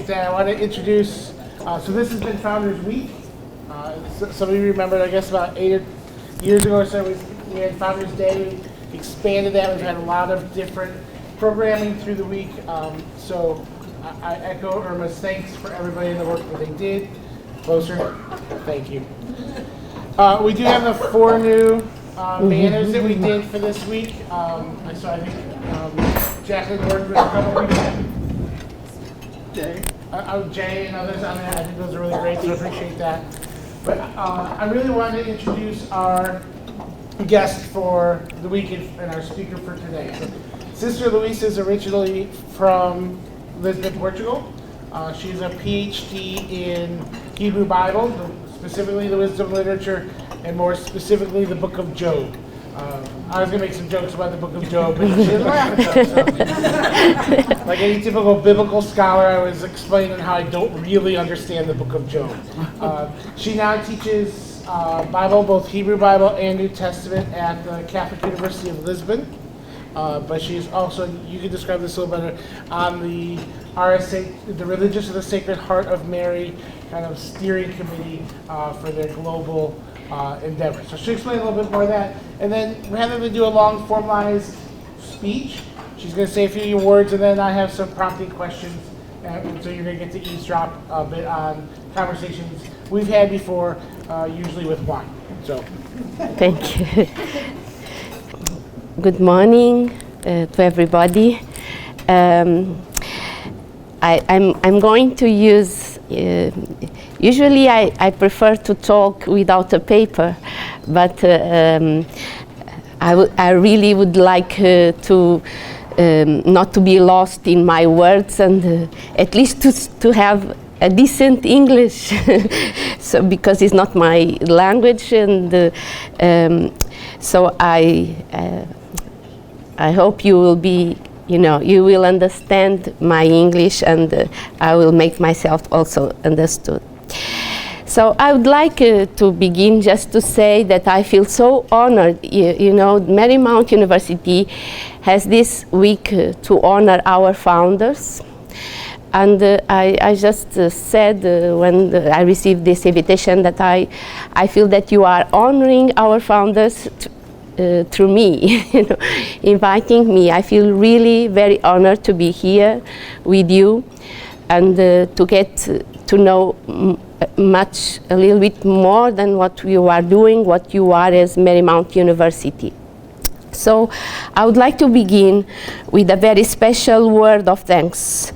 that, I want to introduce, so this has been Founders Week. Some of you remember, I guess about 8 years ago or so, we had Founders Day. We expanded that. We've had a lot of different programming through the week. So I echo Irma's thanks for everybody in the work that they did. Closer. Thank you. We do have the 4 new banners that we did for this week. So I think Jacqueline worked with a couple people. Jay and others on that. I think those are really great, so I appreciate that. But I really wanted to introduce our guest for the week and our speaker for today. So, Sister Luisa is originally from Lisbon, Portugal. She's a PhD in Hebrew Bible, specifically the wisdom literature, and more specifically the Book of Job. I was going to make some jokes about the Book of Job, but she didn't laugh at them. So. Like any typical biblical scholar, I was explaining how I don't really understand the Book of Job. She now teaches Bible, both Hebrew Bible and New Testament, at the Catholic University of Lisbon. But she's also, you can describe this a little better, on the RSA, the Religious of the Sacred Heart of Mary kind of steering committee for their global endeavor. So she'll explain a little bit more of that. And then rather than do a long formalized speech, she's going to say a few words, and then I have some prompting questions. So you're going to get to eavesdrop a bit on conversations we've had before, usually with wine. So. Thank you. Good morning to everybody. I'm going to use, usually I prefer to talk without a paper, but I really would like to not to be lost in my words and at least to have a decent English, so because it's not my language, and so I hope you will be, you will understand my English, and I will make myself also understood. So I would like to begin just to say that I feel so honored. Marymount University has this week to honor our founders. And I just said when I received this invitation that I feel that you are honoring our founders through me, inviting me. I feel really very honored to be here with you and to get to know a little bit more than what you are doing, what you are as Marymount University. So I would like to begin with a very special word of thanks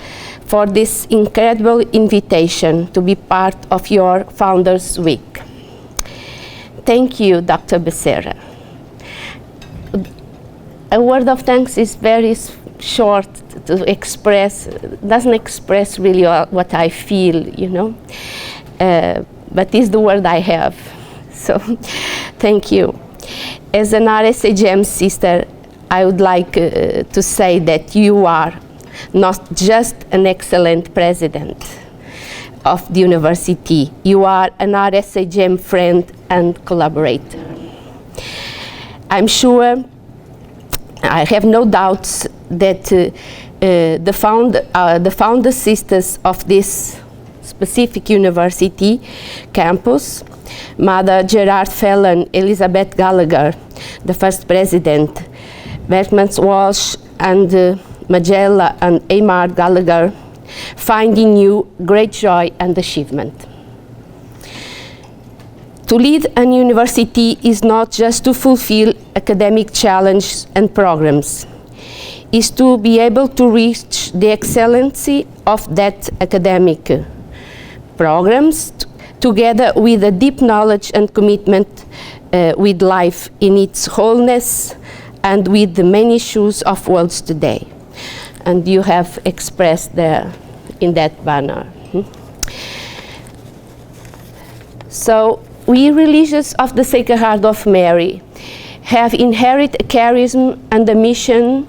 for this incredible invitation to be part of your Founders Week. Thank you, Dr. Becerra. A word of thanks is very short to express, doesn't express really what I feel, but it's the word I have. So, thank you. As an RSAGM sister, I would like to say that you are not just an excellent president of the university, you are an RSAGM friend and collaborator. I'm sure, I have no doubts that the founder sisters of this specific university campus, Mother Gerard Fallon, Elizabeth Gallagher, the first president, Bertmans Walsh, and Magella and Amar Gallagher, find in you great joy and achievement. To lead an university is not just to fulfill academic challenges and programs, is to be able to reach the excellency of that academic programs together with a deep knowledge and commitment with life in its wholeness and with the many issues of worlds today. And you have expressed there in that banner. So we religious of the Sacred Heart of Mary have inherited a charism and a mission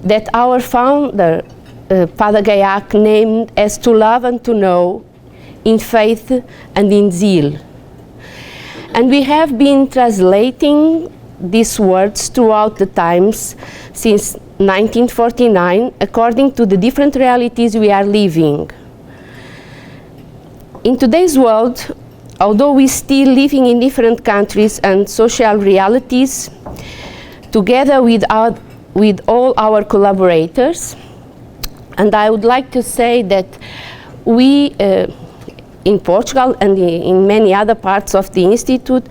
that our founder, Padre Gaillac, named as to love and to know in faith and in zeal. And we have been translating these words throughout the times since 1949, according to the different realities we are living. In today's world, although we still living in different countries and social realities, together with all our collaborators, and I would like to say that we, in Portugal and in many other parts of the Institute,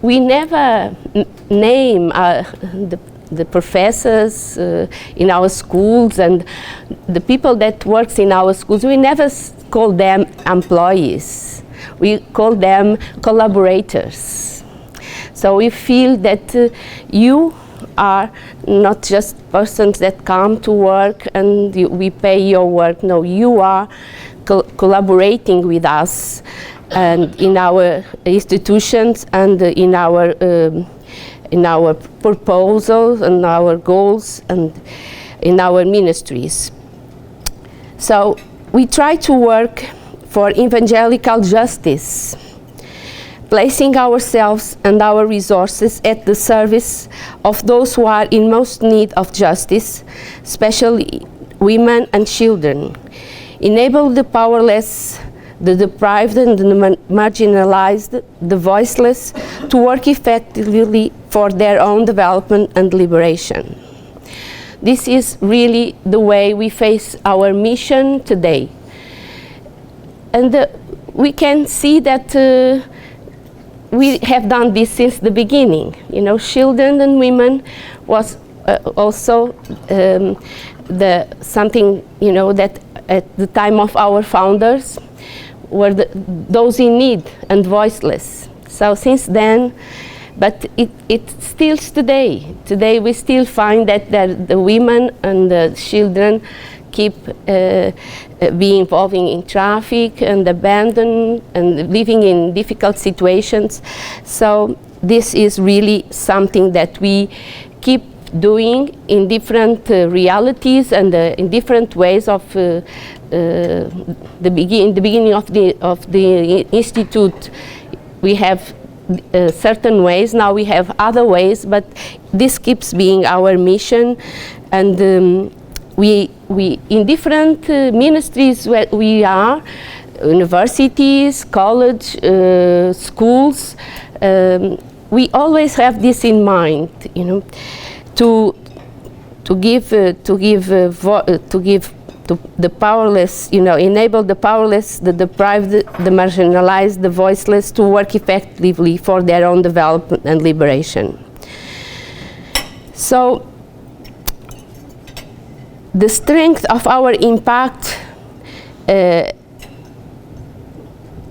we never name the professors in our schools and the people that works in our schools. We never call them employees. We call them collaborators. So we feel that you are not just persons that come to work and we pay your work. No, you are collaborating with us and in our institutions and in our proposals and our goals and in our ministries. So we try to work for evangelical justice, placing ourselves and our resources at the service of those who are in most need of justice, especially women and children. Enable the powerless, the deprived and the marginalized, the voiceless, to work effectively for their own development and liberation. This is really the way we face our mission today. And we can see that we have done this since the beginning. You know, children and women was also something, you know, that at the time of our founders were those in need and voiceless. So since then, but it still today. Today we still find that the women and the children keep being involving in traffic and abandoned and living in difficult situations. So this is really something that we keep doing in different realities and in different ways of the beginning of the institute. We have certain ways, now we have other ways, but this keeps being our mission. And we in different ministries where we are, universities, college, schools, we always have this in mind, you know, to give to the powerless, you know, enable the powerless, the deprived, the marginalized, the voiceless to work effectively for their own development and liberation. So the strength of our impact,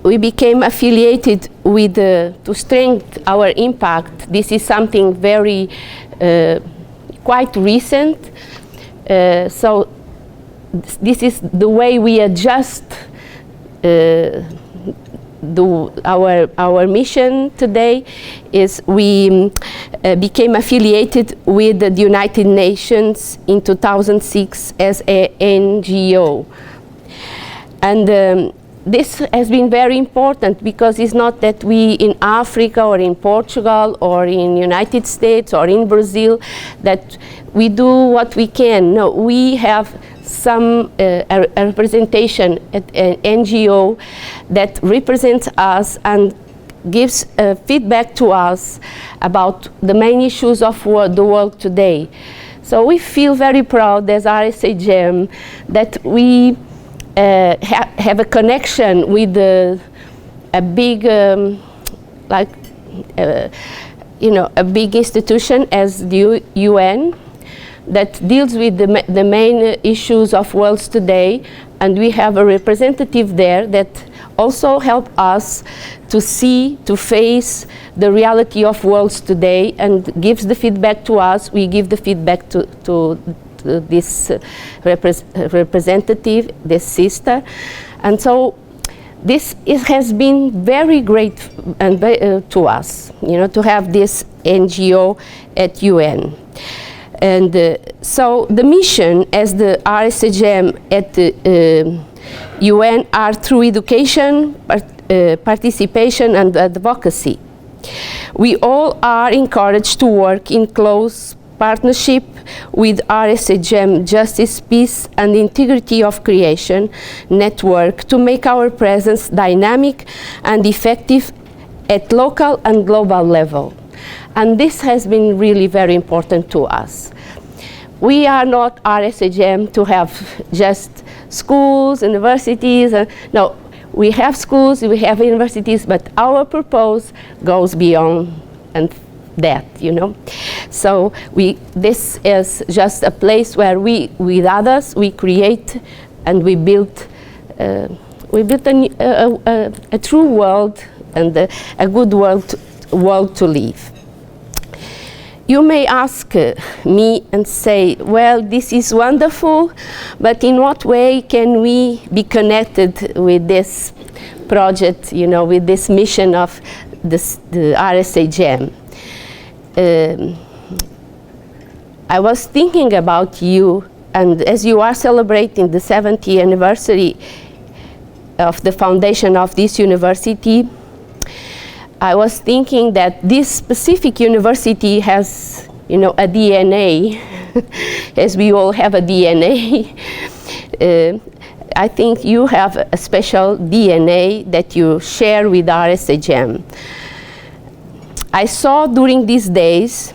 we became affiliated with, to strengthen our impact. This is something very quite recent. So this is the way we adjust our mission today. Is we became affiliated with the United Nations in 2006 as an NGO. And this has been very important because it's not that we in Africa or in Portugal or in United States or in Brazil that we do what we can. No, we have some a representation at an NGO that represents us and gives feedback to us about the main issues of the world today. So we feel very proud as RSAGM that we have a connection with a big, you know, a big institution as the UN that deals with the main issues of worlds today, and we have a representative there that also help us to see, to face the reality of worlds today and gives the feedback to us. We give the feedback to this representative, this sister. And so this has been very great and to us, you know, to have this NGO at UN. And so the mission as the RSAGM at the UN are through education, participation and advocacy. We all are encouraged to work in close partnership with RSAGEM Justice, Peace and Integrity of Creation network to make our presence dynamic and effective at local and global level. And this has been really very important to us. We are not RSAGEM to have just schools, universities. No, we have schools, we have universities, but our purpose goes beyond and that, you know. So this is just a place where we, with others, we create and we build a true world and a good world to live. You may ask me and say, well, this is wonderful, but in what way can we be connected with this project, you know, with this mission of the RSAGEM? I was thinking about you, and as you are celebrating the 70th anniversary of the foundation of this university, I was thinking that this specific university has, you know, a DNA, as we all have a DNA. I think you have a special DNA that you share with RSAGEM. I saw during these days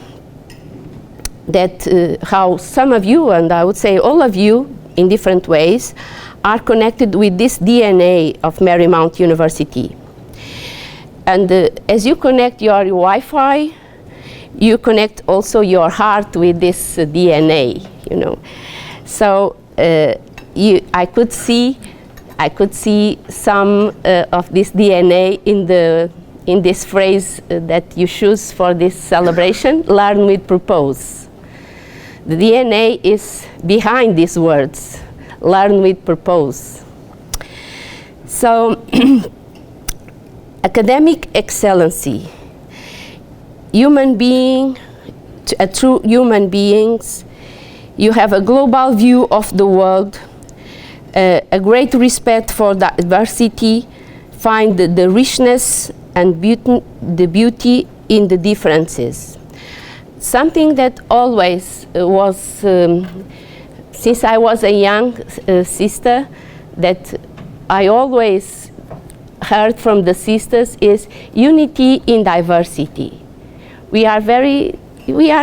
that how some of you, and I would say all of you in different ways, are connected with this DNA of Marymount University. And as you connect your Wi-Fi, you connect also your heart with this DNA, you know. So I could see some of this DNA in this phrase that you choose for this celebration: learn with purpose. The DNA is behind these words: learn with purpose. So. Academic excellency, human being, a true human beings, you have a global view of the world, a great respect for diversity, find the richness and the beauty in the differences. Something that always was, since I was a young sister, that I always heard from the sisters is unity in diversity. We are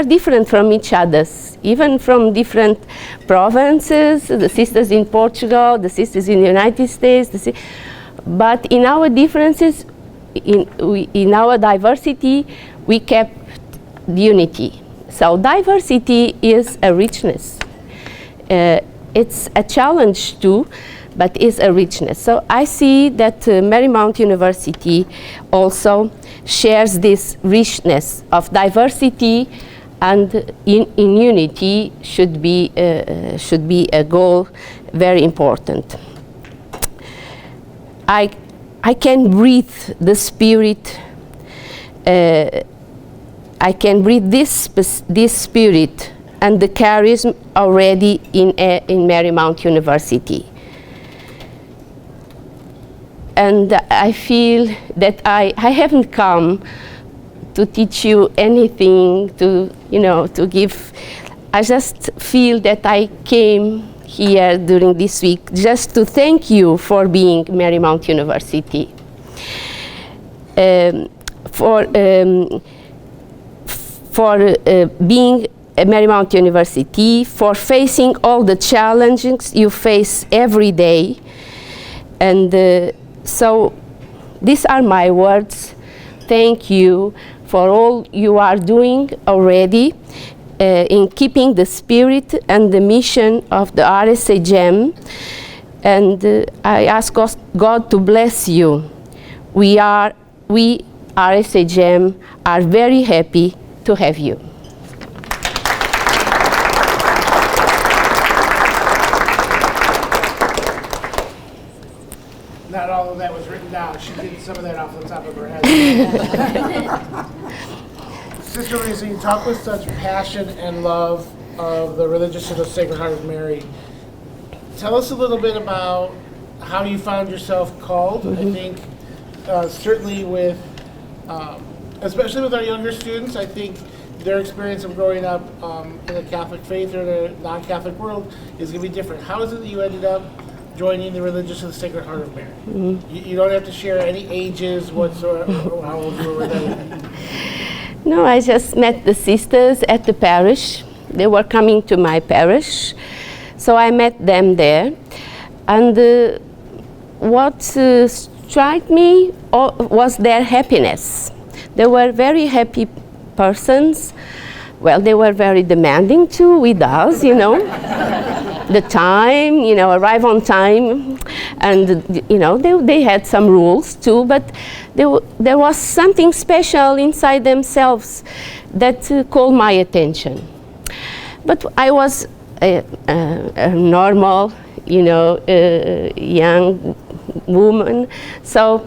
different from each other, even from different provinces, the sisters in Portugal, the sisters in the United States, but in our differences, in our diversity, we kept unity. So diversity is a richness. It's a challenge too, but is a richness. So I see that Marymount University also shares this richness of diversity, and in unity should be a goal very important. I can breathe the spirit. I can breathe this spirit and the charism already in Marymount University. And I feel that I haven't come to teach you anything, to give. I just feel that I came here during this week just to thank you for being Marymount University, for being a Marymount University, for facing all the challenges you face every day. And so these are my words. Thank you for all you are doing already in keeping the spirit and the mission of the RSAGEM. And I ask God to bless you. We RSAGEM are very happy to have you. Not all of that was written down. She did some of that off the top of her head. Sister Luisa, you talk with such passion and love of the Religious of the Sacred Heart of Mary. Tell us a little bit about how you found yourself called. Mm-hmm. I think certainly with, especially with our younger students, I think their experience of growing up in the Catholic faith or the non-Catholic world is going to be different. How is it that you ended up joining the Religious of the Sacred Heart of Mary? You don't have to share any ages whatsoever, or how old you were then. No, I just met the sisters at the parish. They were coming to my parish, so I met them there. And what struck me was their happiness. They were very happy persons. Well, they were very demanding too with us, you know. The time, you know, arrive on time, and you know, they had some rules too, but there was something special inside themselves that called my attention. But I was a normal, you know, young woman, so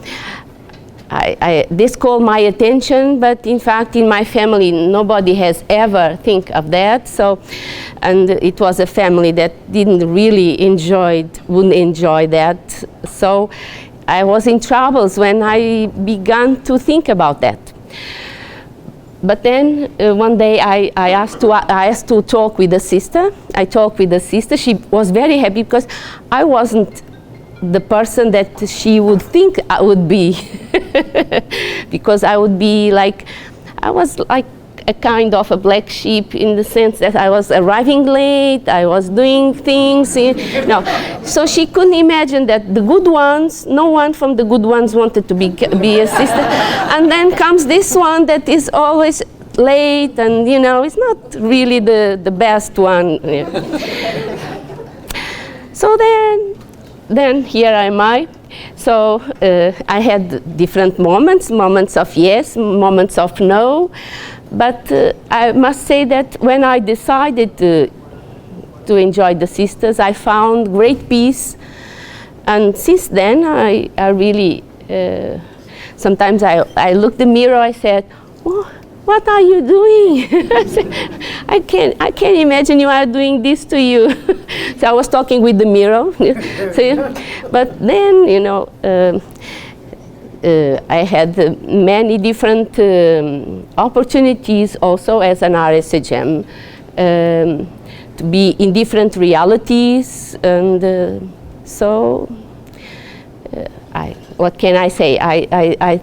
this called my attention, but in fact in my family nobody has ever think of that. So, and it was a family that wouldn't enjoy that. So I was in troubles when I began to think about that. But then one day I asked to talk with the sister. I talked with the sister. She was very happy because I wasn't the person that she would think I would be. Because I was like a kind of a black sheep in the sense that I was arriving late, I was doing things. No. So she couldn't imagine that the good ones, no one from the good ones wanted to be a sister. And then comes this one that is always late and, you know, it's not really the best one. So then here am I. So I had different moments of yes, moments of no. But I must say that when I decided to enjoy the sisters, I found great peace. And since then, I really, sometimes I looked in the mirror, I said, oh, what are you doing? I can't imagine you are doing this to you. So I was talking with the mirror. But then, you know, I had many different opportunities also as an RSHM to be in different realities, and so what can I say? I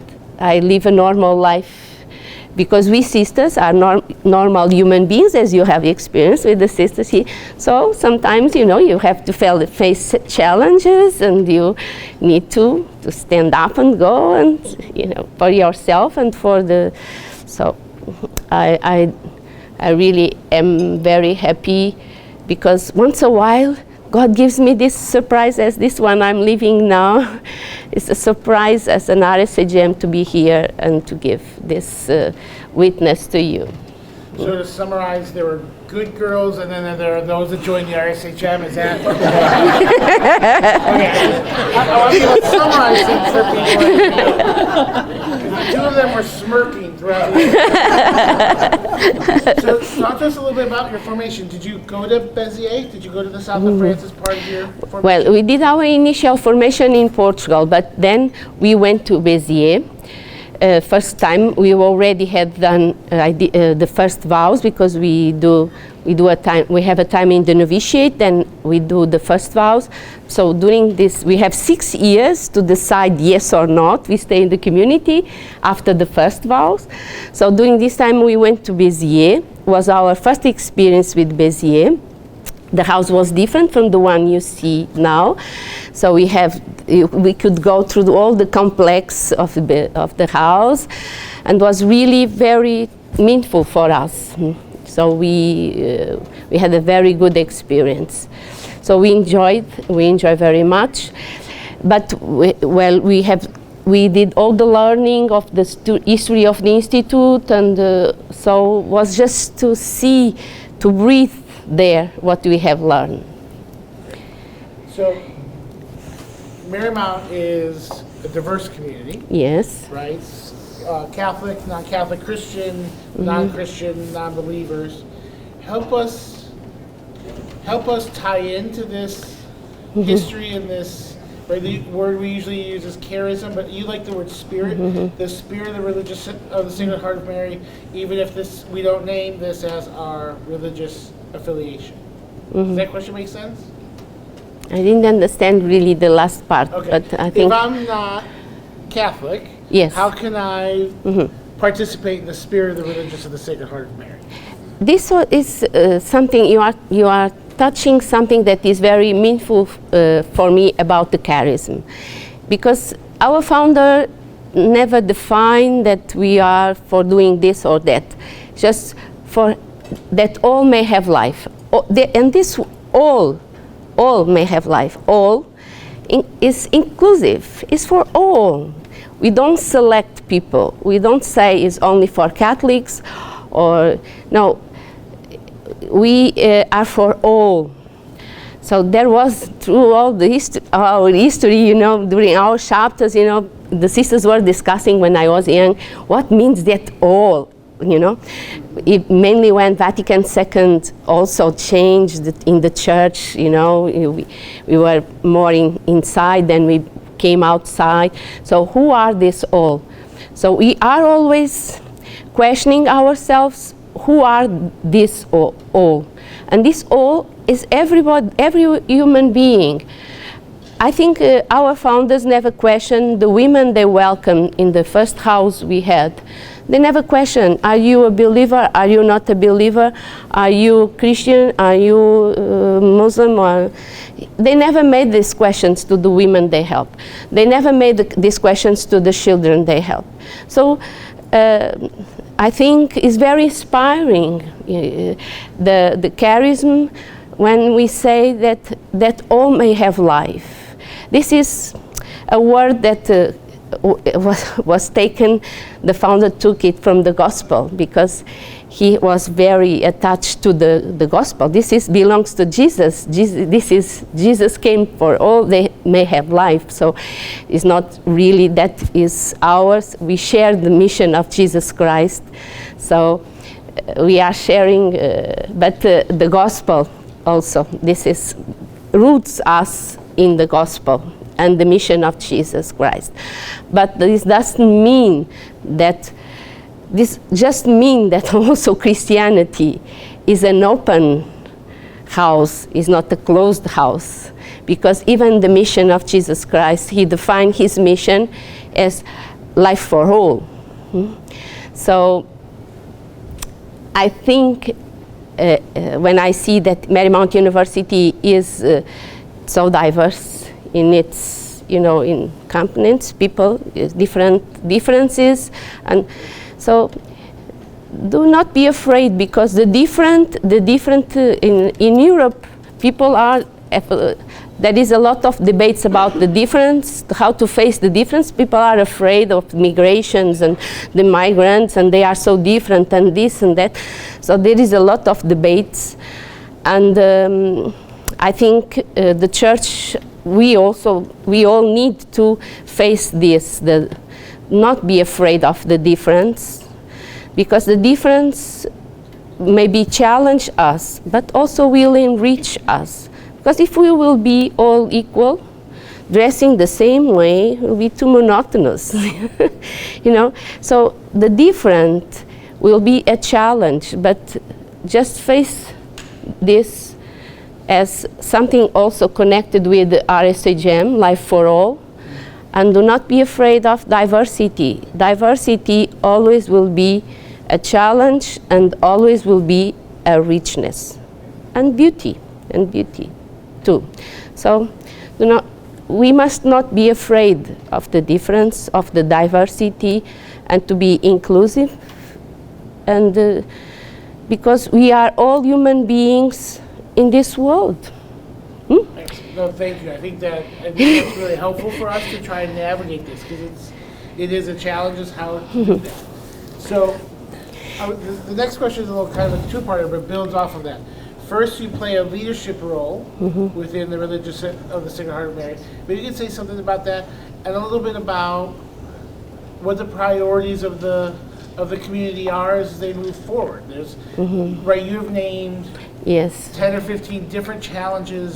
live a normal life because we sisters are normal human beings, as you have experienced with the sisters here. So sometimes, you know, you have to face challenges, and you need to stand up and go, and you know, for yourself and for the. So I really am very happy because once a while God gives me this surprise as this one I'm living now. It's a surprise as an RSHM to be here and to give this witness to you. So to summarize, there were good girls, and then there are those that joined the RSHM. Is that? Okay. I want you to summarize things for people. The two of them were smirking throughout the So talk to us a little bit about your formation. Did you go to Béziers? Did you go to the south of France as part of your formation? Well, we did our initial formation in Portugal, but then we went to Béziers. First time we already had done the first vows, because we have a time in the novitiate, then we do the first vows. So during this, we have 6 years to decide yes or not. We stay in the community after the first vows. So during this time we went to Béziers. Was our first experience with Béziers. The house was different from the one you see now. So we could go through all the complex of the house, and was really very meaningful for us. So we had a very good experience. So we enjoy very much. But we did all the learning of the history of the institute, and so was just to see, to breathe there what we have learned. So Marymount is a diverse community. Yes. Right? Catholic, non-Catholic, Christian, non-Christian, non-believers. Help us tie into this history and this right? The word we usually use is charism, but you like the word spirit. The spirit of the religious of the Sacred Heart of Mary, even if we don't name this as our religious affiliation. Does that question make sense? I didn't understand really the last part, Okay. but I think... If I'm not Catholic, Yes. how can I participate in the spirit of the religious of the Sacred Heart of Mary? This is something you are touching something that is very meaningful for me about the charism, because our founder never defined that we are for doing this or that, just for that all may have life. And this all may have life. All is inclusive. It's for all. We don't select people. We don't say it's only for Catholics, or no. We are for all. So there was through all our history, during our chapters, the sisters were discussing when I was young, what means that all, It mainly when Vatican II also changed in the church, we were more inside than we came outside. So who are these all? So we are always questioning ourselves, who are this all? And this all is everybody, every human being. I think our founders never questioned the women they welcomed in the first house we had. They never questioned, are you a believer? Are you not a believer? Are you Christian? Are you Muslim? They never made these questions to the women they help. They never made these questions to the children they help. So I think it's very inspiring, the charism, when we say that all may have life. This is a word that was taken, the founder took it from the gospel, because he was very attached to the gospel. This belongs to Jesus. Jesus came for all, they may have life. So it's not really that is ours. We share the mission of Jesus Christ. So we are sharing, but the gospel also, roots us in the gospel and the mission of Jesus Christ. But this doesn't mean that, this just means that also Christianity is an open house, is not a closed house. Because even the mission of Jesus Christ, he defined his mission as life for all. So I think when I see that Marymount University is so diverse in its, in components, people, different differences, and so do not be afraid, because the different in Europe, people are, there is a lot of debates about the difference, how to face the difference. People are afraid of migrations and the migrants, and they are so different and this and that. So there is a lot of debates, and I think the church, we all need to face this, not be afraid of the difference, because the difference maybe challenge us, but also will enrich us. Because if we will be all equal, dressing the same way, it will be too monotonous. So the different will be a challenge, but just face this as something also connected with RSHM, Life for All, and do not be afraid of diversity. Diversity always will be a challenge, and always will be a richness, and beauty too. So we must not be afraid of the difference, of the diversity, and to be inclusive, and because we are all human beings in this world. No, thank you. I think that's really helpful for us to try and navigate this, because it is a challenge, is how to do that. So the next question is a little kind of a two-parter, but builds off of that. First, you play a leadership role within the religious of the Sacred Heart of Mary. Maybe you could say something about that, and a little bit about what the priorities of the community are as they move forward. There's right. You've named Yes. 10 or 15 different challenges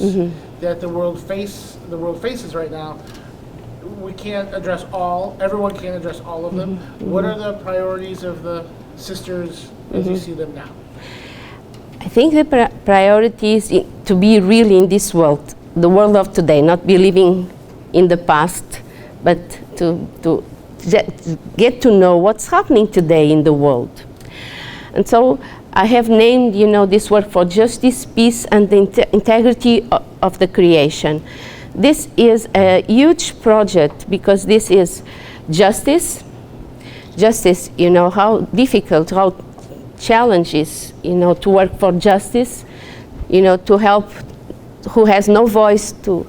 that the world faces right now. We can't address all, everyone can't address all of them. What are the priorities of the sisters as you see them now? I think the priority is to be really in this world, the world of today, not be living in the past, but to get to know what's happening today in the world. And so I have named, this work for justice, peace, and the integrity of the creation. This is a huge project because this is justice. Justice, how difficult, how challenges, to work for justice, to help who has no voice, to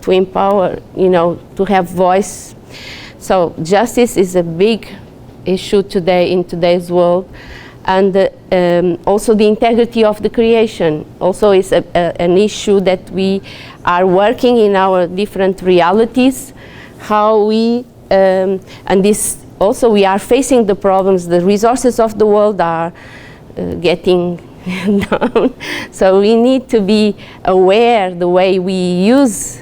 empower, to have voice. So justice is a big issue today in today's world. And also the integrity of the creation also is an issue that we are working in our different realities, how we, and this also we are facing the problems, the resources of the world are getting down. So we need to be aware the way we use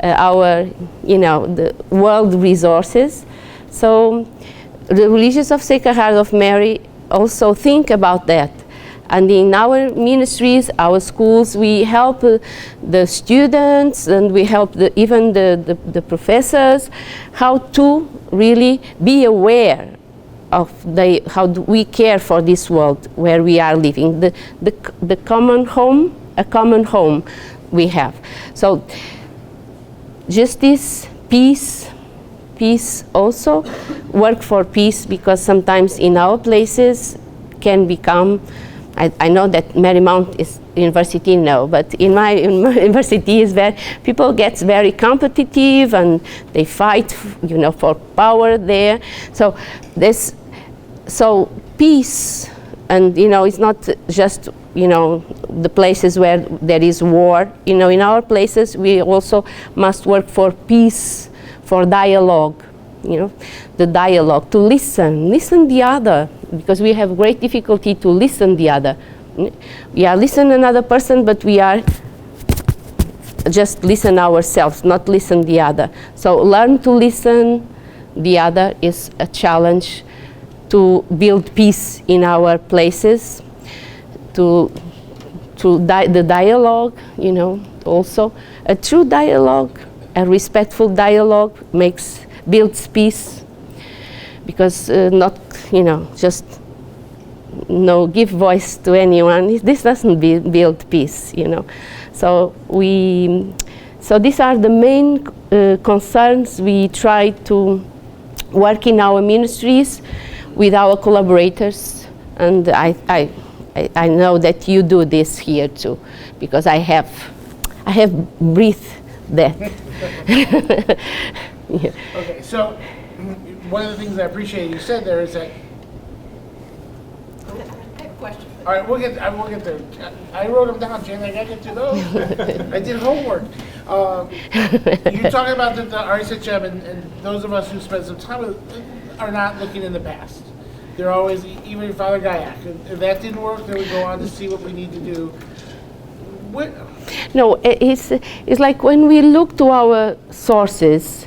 our, the world resources. So the Religions of Sacred Heart of Mary also think about that. And in our ministries, our schools, we help the students and we help even the professors how to really be aware of how do we care for this world where we are living, the common home, a common home we have. So justice, peace also, work for peace, because sometimes in our places can become, I know that Marymount is university now, but in my university is where people get very competitive and they fight, for power there. So peace, and it's not just the places where there is war. In our places we also must work for peace, for dialogue. The dialogue, to listen the other, because we have great difficulty to listen the other. We are listening another person, but we are just listen ourselves, not listen the other. So learn to listen the other is a challenge to build peace in our places, the dialogue, also a true dialogue, a respectful dialogue builds peace, because not just give voice to anyone. This doesn't build peace. So these are the main concerns we try to work in our ministries with our collaborators, and I know that you do this here too, because I have breathed that. Yeah. Okay, so one of the things I appreciate you said there is that. I have a question. All right, we'll get there. I wrote them down, Jen. I got to get to those. I did homework. You're talking about the RSHM, and those of us who spend some time with are not looking in the past. They're always, even Father Gayak. If that didn't work, then we go on to see what we need to do. No, it's like when we look to our sources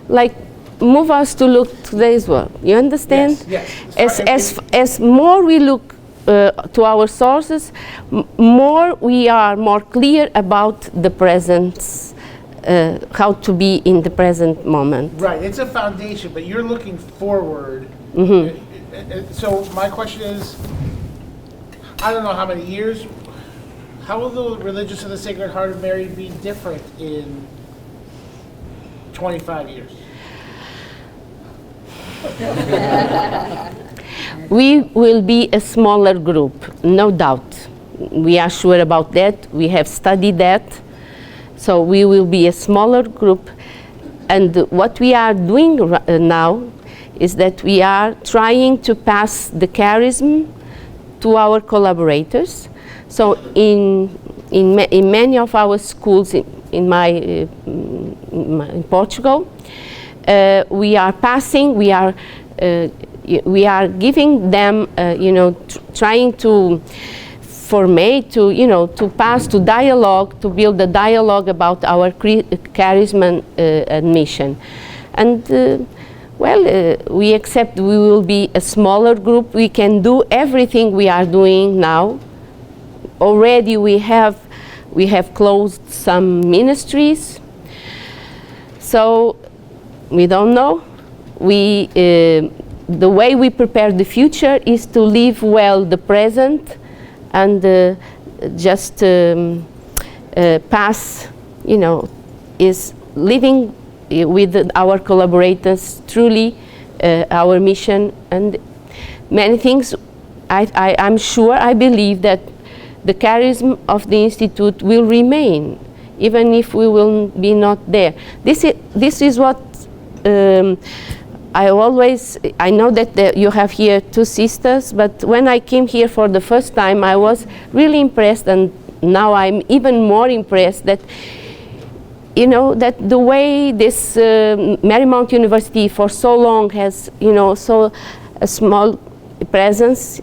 like move us to look to today's world. You understand? Yes. As more we look to our sources, more we are more clear about the presence, how to be in the present moment. Right, it's a foundation, but you're looking forward. So my question is, I don't know how many years, how will the Religions of the Sacred Heart of Mary be different in 25 years? We will be a smaller group, no doubt. We are sure about that. We have studied that. So we will be a smaller group. And what we are doing now is that we are trying to pass the charism to our collaborators. So in many of our schools in Portugal, we are passing, we are giving them, trying to formate, to pass to dialogue, to build a dialogue about our charisma and mission. And we accept we will be a smaller group. We can do everything we are doing now. Already we have closed some ministries. So we don't know. The way we prepare the future is to live well the present and just pass, is living with our collaborators truly our mission, and many things. I'm sure, I believe that the charism of the Institute will remain, even if we will be not there. This is what I know that you have here two sisters, but when I came here for the first time, I was really impressed, and now I'm even more impressed that, that the way this Marymount University for so long has, so a small presence,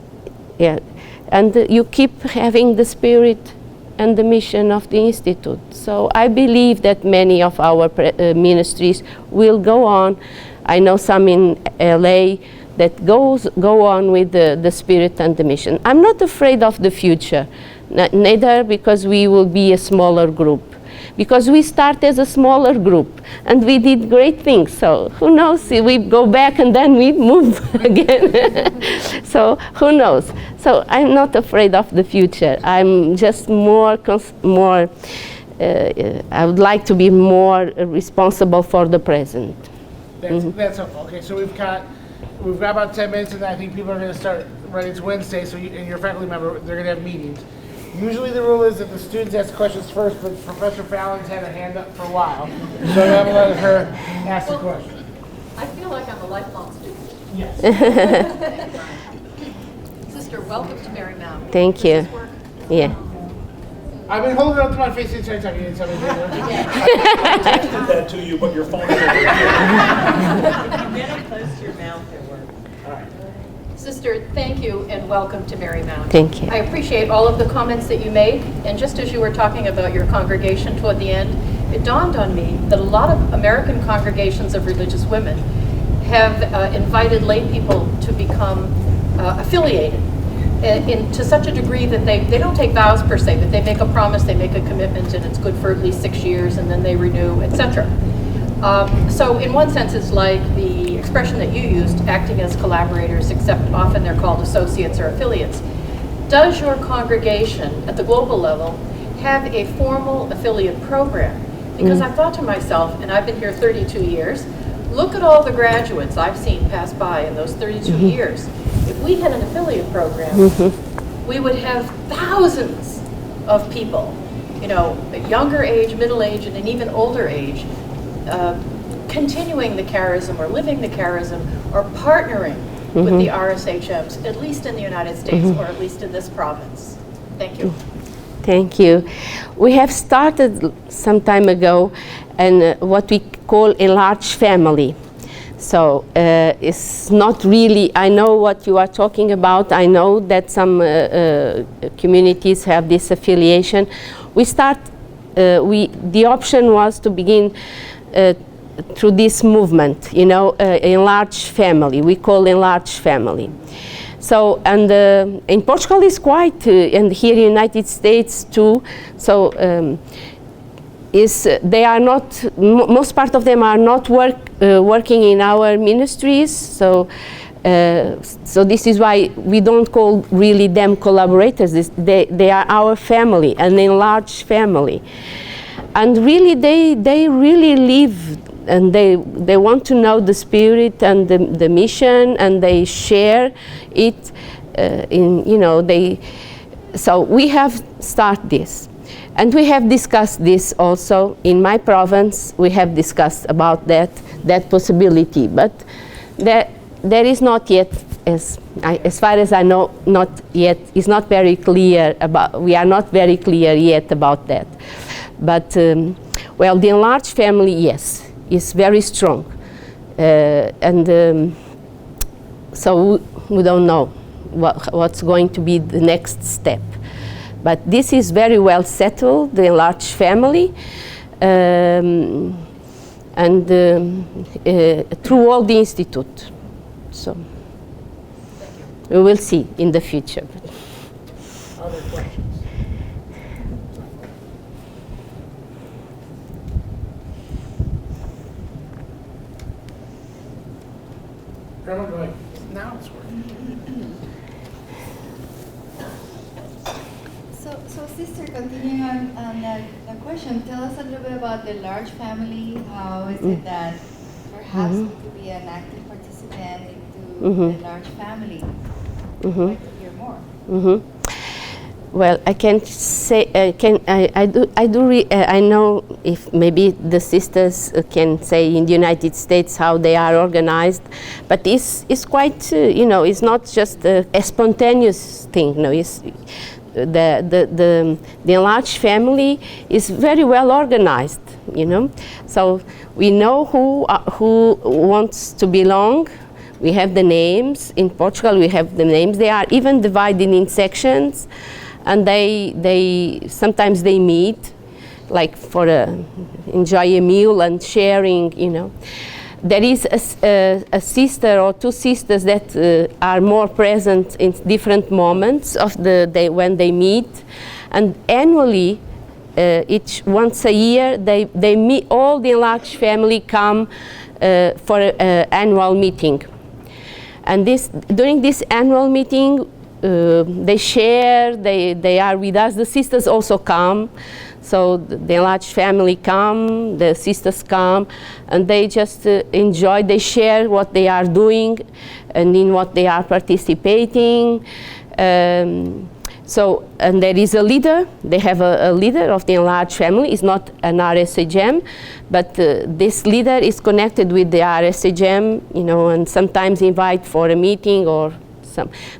and you keep having the spirit and the mission of the Institute. So I believe that many of our ministries will go on. I know some in LA that go on with the spirit and the mission. I'm not afraid of the future, neither because we will be a smaller group. Because we start as a smaller group and we did great things. So who knows, we go back and then we move again. So who knows? So I'm not afraid of the future. I'm just more, I would like to be more responsible for the present. That's helpful. Okay, so we've got about 10 minutes, and I think people are going to start running. It's Wednesday, so and your faculty member, they're going to have meetings. Usually the rule is that the students ask questions first, but Professor Fallon's had her hand up for a while, so I'm going to let her ask the question. I feel like I'm a lifelong student. Yes. Sister, welcome to Marymount. Thank you. Yeah. I've been holding it up to my face the entire time. You didn't tell me that. I texted that to you, but your phone is over here. You get it close to your mouth, it works. All right. Sister, thank you and welcome to Marymount. Thank you. I appreciate all of the comments that you made, and just as you were talking about your congregation toward the end, it dawned on me that a lot of American congregations of religious women have invited lay people to become affiliated to such a degree that they don't take vows per se, but they make a promise, they make a commitment, and it's good for at least 6 years, and then they renew, etc. So in one sense, it's like the expression that you used, acting as collaborators, except often they're called associates or affiliates. Does your congregation at the global level have a formal affiliate program? Because I thought to myself, and I've been here 32 years, look at all the graduates I've seen pass by in those 32 years. If we had an affiliate program, we would have thousands of people, younger age, middle age, and an even older age, continuing the charism or living the charism or partnering with the RSHMs, at least in the United States or at least in this province. Thank you. Thank you. We have started some time ago what we call a large family. So it's not really, I know what you are talking about. I know that some communities have this affiliation. The option was to begin through this movement, a large family. We call a large family. So, and in Portugal is quite, and here in the United States too. So, they are not, most part of them are not working in our ministries. So, so this is why we don't call really them collaborators. They are our family, an enlarged family. And really, they really live, and they want to know the spirit and the mission, and they share it. So we have started this, and we have discussed this also in my province. We have discussed about that possibility, but there is not yet, as far as I know, not yet. It's not very clear about. We are not very clear yet about that. But well, the enlarged family, yes, is very strong, and so we don't know what's going to be the next step. But this is very well settled, the enlarged family, and through all the institute. So we will see in the future. Other questions? Grandma, go ahead. Now it's working. So sister, continuing on that question, tell us a little bit about the large family. How is it that perhaps you could be an active participant into the large family? I'd like to hear more. Well, I can say, I know if maybe the sisters can say in the United States how they are organized, but it's quite, it's not just a spontaneous thing. No, it's the enlarged family is very well organized. So we know who wants to belong. We have the names. In Portugal, we have the names. They are even divided in sections. And they sometimes they meet, like for enjoy a meal and sharing. There is a sister or two sisters that are more present in different moments of the day when they meet, and annually, once a year, they meet. All the enlarged family come for an annual meeting, and during this annual meeting. They share, they are with us. The sisters also come, so the enlarged family come, the sisters come, and they just enjoy, they share what they are doing and in what they are participating. And there is a leader, they have a leader of the enlarged family. It's not an RSHM, but this leader is connected with the RSHM, and sometimes invite for a meeting or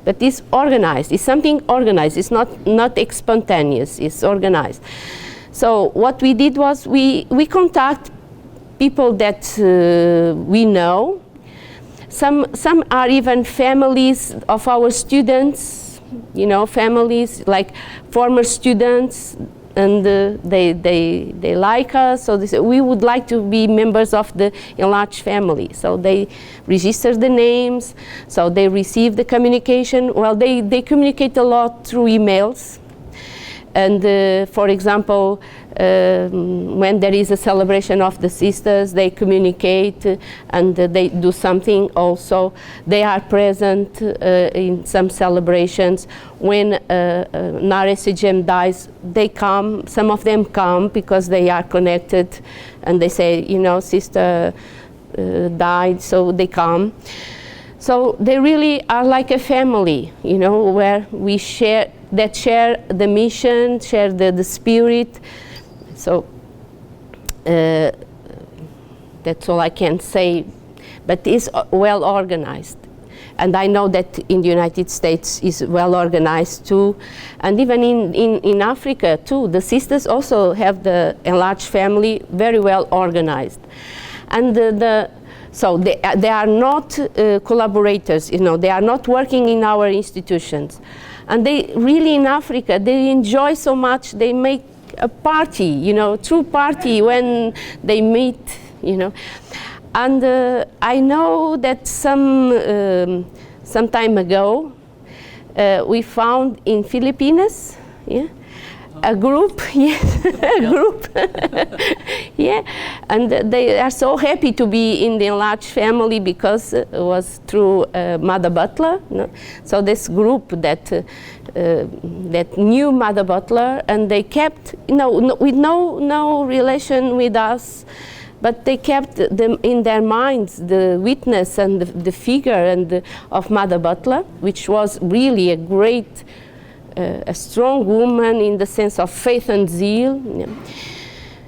but it's organized. It's something organized. It's not spontaneous. It's organized. So what we did was we contact people that we know. Some are even families of our students. Families like former students, and they like us. So they say, we would like to be members of the enlarged family. So they register the names. So they receive the communication. Well, they communicate a lot through emails. And for example, when there is a celebration of the sisters, they communicate and they do something also. They are present in some celebrations. When an RSHM dies, they come. Some of them come because they are connected, and they say, sister died, so they come. So they really are like a family, where we share the mission, share the spirit. So that's all I can say, but it's well organized. And I know that in the United States is well organized too. And even in Africa too, the sisters also have the enlarged family very well organized. And so they are not collaborators, they are not working in our institutions. And they really, in Africa, they enjoy so much, they make a party, true party when they meet, And I know that some time ago, we found in Philippines, a group, yes, a group, yeah, and they are so happy to be in the enlarged family because it was through Mother Butler. So this group that knew Mother Butler, and they kept, with no relation with us, but they kept them in their minds, the witness and the figure of Mother Butler, which was really a great. A strong woman in the sense of faith and zeal.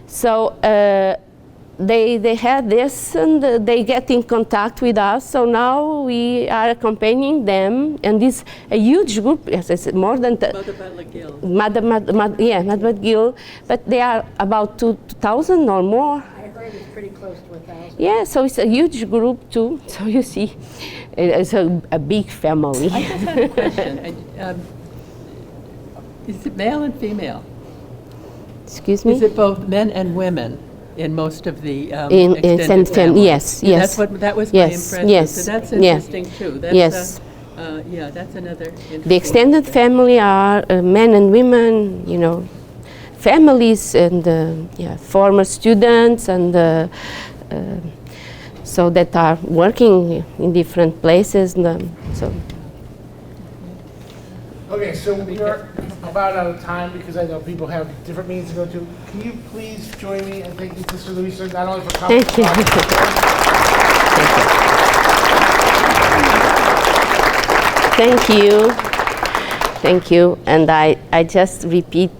So they had this, and they get in contact with us. So now we are accompanying them, and this a huge group. Yes, I said more than Mother Butler Gill. Mother Butler Gill, but they are about 2,000 or more. I heard it's pretty close to 1,000. Yeah, so it's a huge group too. So you see, it's a big family. I just had a question. Is it male and female? Excuse me? Is it both men and women in most of the In extended family, family? yes, Yeah, yes. that was Yes, my impression. yes, So that's yeah. interesting too. That's, Yes. yeah, that's another interesting. The extended family are men and women, families and former students and so that are working in different places. So Okay, so we're about out of time because I know people have different meetings to go to. Can you please join me in thanking Sister Luisa not only for coming? thank you. Thank you. Thank you. And I just repeat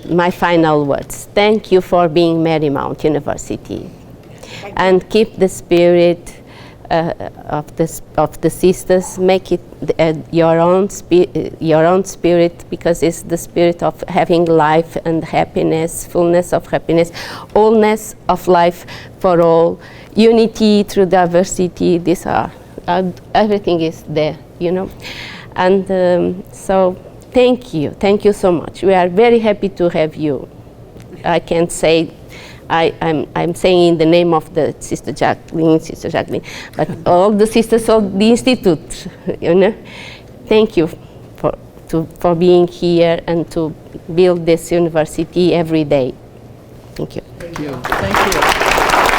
my final words. Thank you for being Marymount University. And keep the spirit of the sisters. Make it your own spirit, because it's the spirit of having life and happiness, fullness of happiness, allness of life for all, unity through diversity. These are everything is there, And so thank you so much. We are very happy to have you. I can say. I'm saying in the name of the Sister Jacqueline, but all the sisters of the Institute, Thank you for being here and to build this university every day. Thank you. Thank you. Thank you.